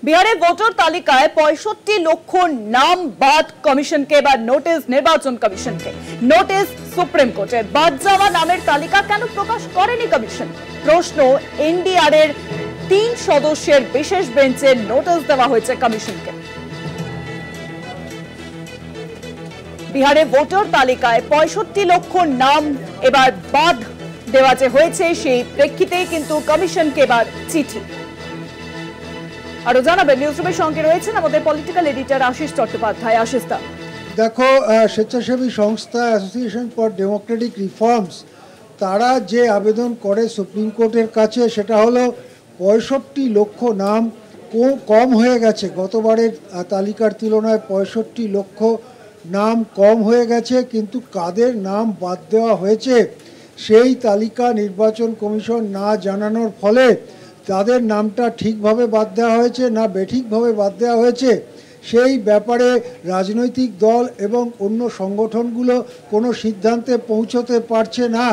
বিহারে ভোটার তালিকায় ৬৫ লক্ষ নাম বাদ কমিশনকে, এবার নোটিশ নির্বাচন কমিশনকে। নোটিশ সুপ্রিম কোর্টের। বাদ যাওয়া নামের তালিকা কেন প্রকাশ করেনি কমিশন? প্রশ্ন এনডিআর এর ৩ সদস্যের বিশেষ বেঞ্চে নোটিশ দেওয়া হয়েছে কমিশনকে। বিহারে ভোটার তালিকায় ৬৫ লক্ষ নাম এবার বাদ দেওয়া যে হয়েছে, সেই প্রেক্ষিতে কিন্তু কমিশনকে এবার চিঠি। আরো জানাবেন, নিউজরুমের সঙ্গে রয়েছেন আমাদের পলিটিক্যাল এডিটর আশিস চট্টোপাধ্যায়। আশিস দা, দেখো, স্বেচ্ছাসেবী সংস্থা অ্যাসোসিয়েশন ফর ডেমোক্রেটিক রিফর্মস তারা যে আবেদন করে সুপ্রিম কোর্টের কাছে, সেটা হলো ৬৫ লক্ষ নাম কম হয়ে গেছে। গতবারের তালিকার তুলনায় ৬৫ লক্ষ নাম কম হয়ে গেছে, কিন্তু কাদের নাম বাদ দেওয়া হয়েছে সেই তালিকা নির্বাচন কমিশন না জানানোর ফলে তাদের নামটা ঠিকভাবে বাদ দেওয়া হয়েছে না বেঠিকভাবে বাদ দেওয়া হয়েছে সেই ব্যাপারে রাজনৈতিক দল এবং অন্য সংগঠনগুলো কোনো সিদ্ধান্তে পৌঁছতে পারছে না।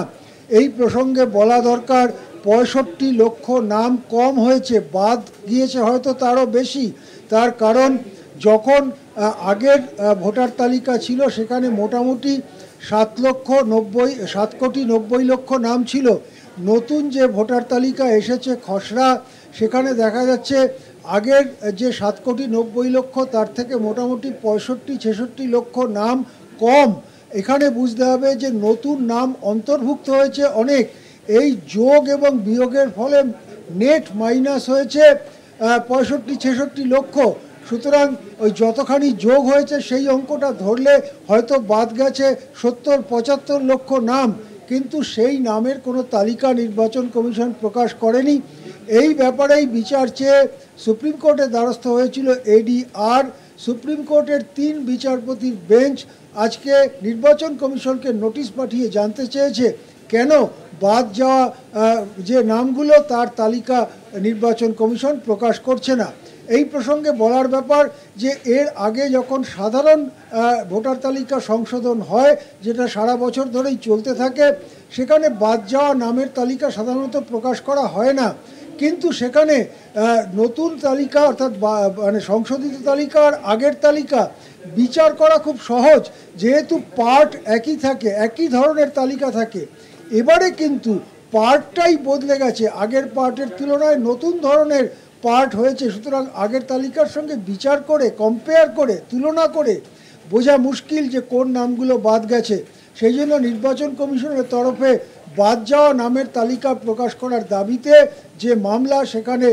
এই প্রসঙ্গে বলা দরকার, ৬৫ লক্ষ নাম কম হয়েছে, বাদ গিয়েছে হয়তো তারও বেশি। তার কারণ যখন আগের ভোটার তালিকা ছিল সেখানে মোটামুটি ৭ কোটি ৯০ লক্ষ নাম ছিল। নতুন যে ভোটার তালিকা এসেছে খসড়া, সেখানে দেখা যাচ্ছে আগের যে ৭ কোটি ৯০ লক্ষ তার থেকে মোটামুটি ৬৫-৬৬ লক্ষ নাম কম। এখানে বুঝতে হবে যে নতুন নাম অন্তর্ভুক্ত হয়েছে অনেক। এই যোগ এবং বিয়োগের ফলে নেট মাইনাস হয়েছে ৬৫-৬৬ লক্ষ। সুতরাং ওই যতখানি যোগ হয়েছে সেই অঙ্কটা ধরলে হয়তো বাদ গেছে ৭০-৭৫ লক্ষ নাম, কিন্তু সেই নামের কোনো তালিকা নির্বাচন কমিশন প্রকাশ করেনি। এই ব্যাপারেই বিচার চেয়ে সুপ্রিম কোর্টের দ্বারস্থ হয়েছিল এডিআর। সুপ্রিম কোর্টের ৩ বিচারপতির বেঞ্চ আজকে নির্বাচন কমিশনকে নোটিশ পাঠিয়ে জানতে চেয়েছে কেন বাদ যাওয়া যে নামগুলো তার তালিকা নির্বাচন কমিশন প্রকাশ করছে না। এই প্রসঙ্গে বলার ব্যাপার যে এর আগে যখন সাধারণ ভোটার তালিকা সংশোধন হয়, যেটা সারা বছর ধরেই চলতে থাকে, সেখানে বাদ যাওয়া নামের তালিকা সাধারণত প্রকাশ করা হয় না। কিন্তু সেখানে নতুন তালিকা অর্থাৎ মানে সংশোধিত তালিকা আর আগের তালিকা বিচার করা খুব সহজ, যেহেতু পার্ট একই থাকে, একই ধরনের তালিকা থাকে। এবারে কিন্তু পার্টটাই বদলে গেছে, আগের পার্টের তুলনায় নতুন ধরনের পার্ট হয়েছে। সুতরাং আগের তালিকার সঙ্গে বিচার করে, কম্পেয়ার করে, তুলনা করে বোঝা মুশকিল যে কোন নামগুলো বাদ গেছে। সেই জন্য নির্বাচন কমিশনের তরফে বাদ যাওয়া নামের তালিকা প্রকাশ করার দাবিতে যে মামলা, সেখানে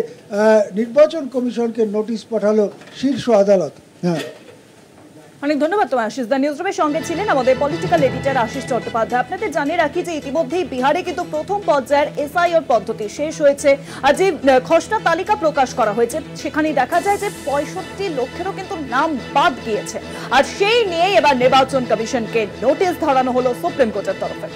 নির্বাচন কমিশনকে নোটিশ পাঠালো শীর্ষ আদালত। হ্যাঁ, অনেক ধন্যবাদ তোমার আশিস দা। নিউজরুমের সঙ্গে ছিলেন আমাদের পলিটিক্যাল এডিটর আশিস চট্টোপাধ্যায়। আপনাদের জানিয়ে রাখি যে ইতিমধ্যেই বিহারে কিন্তু প্রথম পর্যায়ের এসআইআর পদ্ধতি শেষ হয়েছে। আর যে খসড়া তালিকা প্রকাশ করা হয়েছে সেখানেই দেখা যায় যে ৬৫ লক্ষেরও কিন্তু নাম বাদ গিয়েছে। আর সেই নিয়েই এবার নির্বাচন কমিশনকে নোটিশ ধরানো হলো সুপ্রিম কোর্টের তরফে।